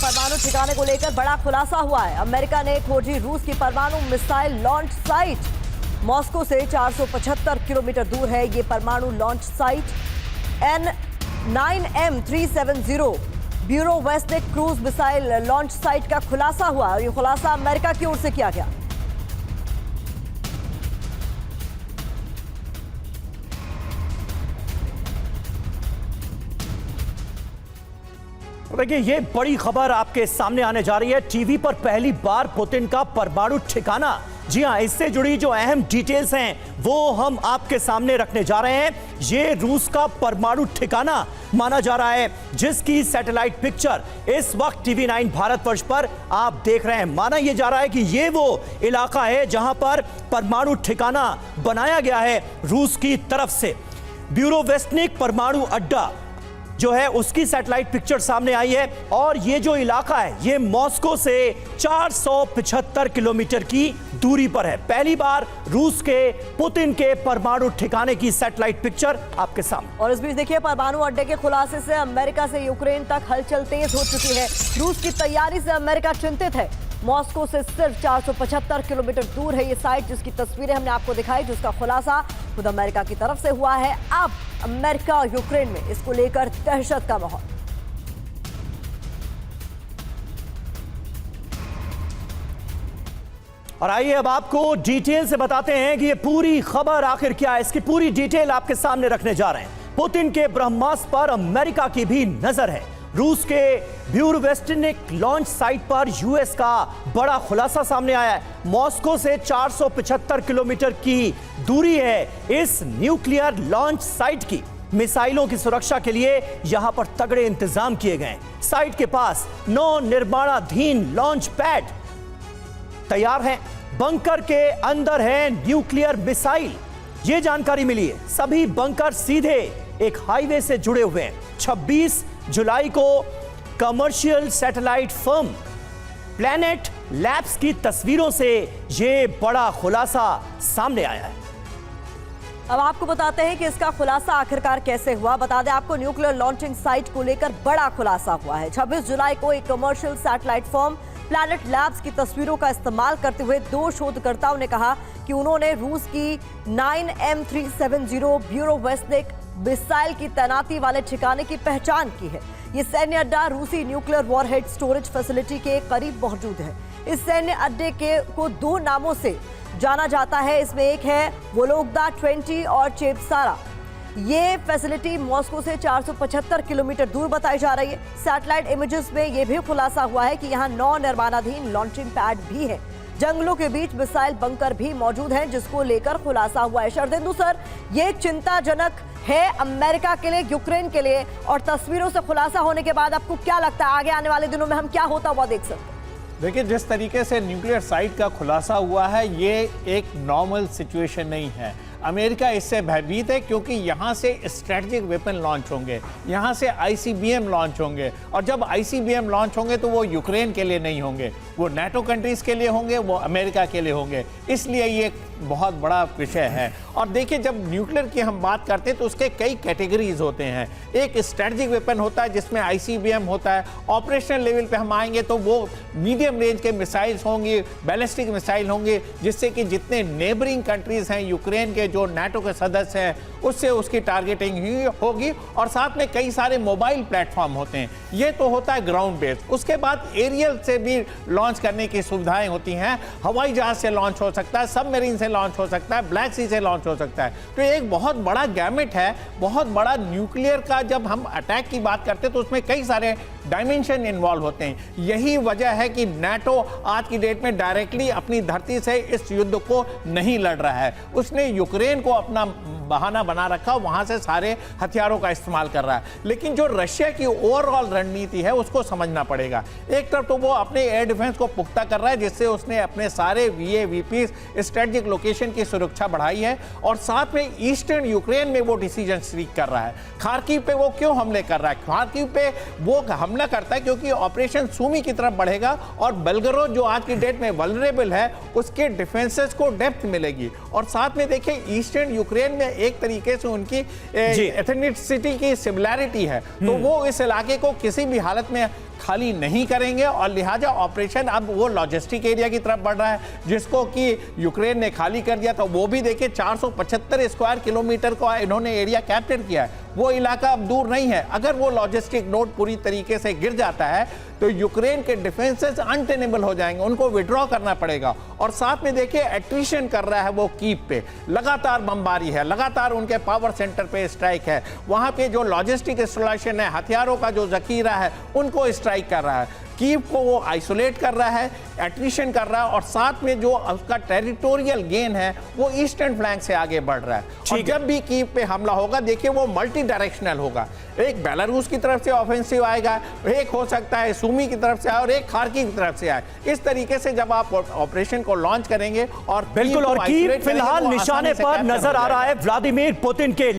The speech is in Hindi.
परमाणु ठिकाने को लेकर बड़ा खुलासा हुआ है। अमेरिका ने खोजी रूस की परमाणु मिसाइल लॉन्च साइट। मॉस्को से 475 किलोमीटर दूर है ये परमाणु launch site. N9M370 Burevestnik cruise missile launch site का खुलासा हुआ। ये खुलासा अमेरिका की ओर से किया गया। देखिए, ये बड़ी खबर आपके सामने आने जा रही है। टीवी पर पहली बार पुतिन का परमाणु ठिकाना, जी हां, इससे जुड़ी जो अहम डिटेल्स हैं वो हम आपके सामने रखने जा रहे हैं। ये रूस का परमाणु ठिकाना माना जा रहा है, जिसकी सैटेलाइट पिक्चर इस वक्त टीवी 9 भारतवर्ष पर आप देख रहे हैं। माना यह जा रहा है कि ये वो इलाका है जहां पर परमाणु ठिकाना बनाया गया है रूस की तरफ से। ब्यूरोवेस्टिक परमाणु अड्डा जो है उसकी सैटेलाइट पिक्चर सामने आई है और ये जो इलाका है ये मॉस्को से 475 किलोमीटर की दूरी पर है। पहली बार रूस के पुतिन के परमाणु ठिकाने की सैटेलाइट पिक्चर आपके सामने। और इस बीच देखिए, परमाणु अड्डे के खुलासे से अमेरिका से यूक्रेन तक हलचल तेज हो चुकी है। रूस की तैयारी से अमेरिका चिंतित है। मॉस्को से सिर्फ 475 किलोमीटर दूर है ये साइट, जिसकी तस्वीरें हमने आपको दिखाई, जिसका खुलासा खुद अमेरिका की तरफ से हुआ है। अब अमेरिका और यूक्रेन में इसको लेकर दहशत का माहौल। और आइए अब आपको डिटेल से बताते हैं कि ये पूरी खबर आखिर क्या है। इसकी पूरी डिटेल आपके सामने रखने जा रहे हैं। पुतिन के ब्रह्मास्त्र पर अमेरिका की भी नजर है। रूस के ब्यूरोवेस्टिक लॉन्च साइट पर यूएस का बड़ा खुलासा सामने आया है। मॉस्को से 475 किलोमीटर की दूरी है इस न्यूक्लियर लॉन्च साइट की। मिसाइलों की सुरक्षा के लिए यहां पर तगड़े इंतजाम किए गए। साइट के पास 9 निर्माणाधीन लॉन्च पैड तैयार हैं। बंकर के अंदर है न्यूक्लियर मिसाइल, ये जानकारी मिली है। सभी बंकर सीधे एक हाईवे से जुड़े हुए हैं। 26 जुलाई को commercial satellite firm planet labs की तस्वीरों से यह बड़ा खुलासा सामने आया है। अब आपको बताते हैं कि इसका खुलासा आखिरकार कैसे हुआ। बता दें आपको, न्यूक्लियर लॉन्चिंग साइट को लेकर बड़ा खुलासा हुआ है। 26 जुलाई को एक commercial satellite firm planet labs की तस्वीरों का इस्तेमाल करते हुए 2 शोधकर्ताओं ने कहा कि उन्होंने रूस की 9M370 ब्यूरोवेस्टिक मिसाइल की तैनाती वाले ठिकाने की पहचान की है। ये सैन्य अड्डा रूसी न्यूक्लियर वॉरहेड स्टोरेज फैसिलिटी के करीब मौजूद है। इस सैन्य अड्डे को 2 नामों से जाना जाता है। इसमें एक है वोलोगदा 20 और चेपसारा। ये फैसिलिटी मॉस्को से 475 किलोमीटर दूर बताई जा रही है। सैटेलाइट इमेजेस में यह भी खुलासा हुआ है कि यहाँ 9 निर्माणाधीन लॉन्चिंग पैड भी है। जंगलों के बीच मिसाइल बंकर भी मौजूद हैं, जिसको लेकर खुलासा हुआ है। शरदेंदु सर, ये चिंताजनक है अमेरिका के लिए, यूक्रेन के लिए, और तस्वीरों से खुलासा होने के बाद आपको क्या लगता है आगे आने वाले दिनों में हम क्या होता हुआ देख सकते हैं? देखिए, जिस तरीके से न्यूक्लियर साइट का खुलासा हुआ है, ये एक नॉर्मल सिचुएशन नहीं है। अमेरिका इससे भयभीत है क्योंकि यहाँ से स्ट्रेटजिक वेपन लॉन्च होंगे, यहाँ से आईसीबीएम लॉन्च होंगे, और जब आईसीबीएम लॉन्च होंगे तो वो यूक्रेन के लिए नहीं होंगे, वो नेटो कंट्रीज़ के लिए होंगे, वो अमेरिका के लिए होंगे। इसलिए ये बहुत बड़ा विषय है। और देखिए, जब न्यूक्लियर की हम बात करते हैं तो उसके कई कैटेगरीज होते हैं। एक स्ट्रेटजिक वेपन होता है जिसमें आईसीबीएम होता है। ऑपरेशनल लेवल पे हम आएंगे तो वो मीडियम रेंज के मिसाइल्स होंगी, बैलिस्टिक मिसाइल होंगे, जिससे कि जितने नेबरिंग कंट्रीज हैं यूक्रेन के, जो नेटो के सदस्य हैं, उससे उसकी टारगेटिंग ही होगी। और साथ में कई सारे मोबाइल प्लेटफॉर्म होते हैं। ये तो होता है ग्राउंड बेस। उसके बाद एरियल से भी लॉन्च करने की सुविधाएं होती हैं। हवाई जहाज से लॉन्च हो सकता है, सबमरीन से लॉन्च हो सकता है, ब्लैक सी से लॉन्च हो सकता है। तो एक बहुत बड़ा गैमेट है, बहुत बड़ा न्यूक्लियर का। जब हम अटैक की बात करते हैं तो उसमें कई सारे डायमेंशन इन्वॉल्व होते हैं। यही वजह है कि नेटो आज की डेट में डायरेक्टली अपनी धरती से इस युद्ध को नहीं लड़ रहा है। उसने यूक्रेन को अपना बहाना बना रखा, वहां से सारे हथियारों का इस्तेमाल कर रहा है। लेकिन जो रशिया की ओवरऑल रणनीति है उसको समझना पड़ेगा। एक तरफ तो वो अपने एयर डिफेंस को पुख्ता कर रहा है, जिससे उसने अपने सारे वीएवीपी स्ट्रेटेजिक लोकेशन की सुरक्षा बढ़ाई है, और साथ में ईस्टर्न यूक्रेन में वो डिसीजन स्ट्रीक कर रहा है। खार्किव पे वो क्यों हमले कर रहा है? खार्किव पे वो हमला करता है क्योंकि ऑपरेशन सुमी की तरफ बढ़ेगा और बेलगरोद जो आज की डेट में वल्नरेबल है उसके डिफेंसेस को डेप्थ मिलेगी। और साथ में देखिए, ईस्टर्न यूक्रेन में एक तरीके से उनकी एथनिसिटी की सिमिलैरिटी है, तो वो इस इलाके को किसी भी हालत में खाली नहीं करेंगे और लिहाजा ऑपरेशन अब वो लॉजिस्टिक एरिया की तरफ बढ़ रहा है, जिसको कि यूक्रेन ने खाली कर दिया। तो वो भी देखिए 475 स्क्वायर किलोमीटर को इन्होंने एरिया कैप्चर किया है। वो इलाका अब दूर नहीं है। अगर वो लॉजिस्टिक नोड पूरी तरीके से गिर जाता है तो यूक्रेन के डिफेंसेस अनटेनेबल हो जाएंगे, उनको विड्रॉ करना पड़ेगा। और साथ में देखिए एट्रिशन कर रहा है वो कीव पे, लगातार बमबारी है, लगातार उनके पावर सेंटर पे स्ट्राइक है, वहां पे जो लॉजिस्टिक इंस्टॉलेशन है, हथियारों का जो जखीरा है, उनको स्ट्राइक कर रहा है। कीव को वो आइसोलेट कर रहा है, एट्रिशन कर रहा है, और साथ में जो उसका टेरिटोरियल गेन है वो ईस्टर्न फ्लैंक से आगे बढ़ रहा है। और जब भी कीव पे हमला होगा देखिए वो मल्टी डायरेक्शनल होगा, एक बेलारूस की तरफ से ऑफेंसिव आएगा, एक हो सकता है सुमी की तरफ से आए और एक खार्किव की तरफ से आए। इस तरीके से जब आप ऑपरेशन को लॉन्च करेंगे और बिल्कुल, और कीव फिलहाल निशाने पर नजर आ रहा है व्लादिमीर पुतिन के।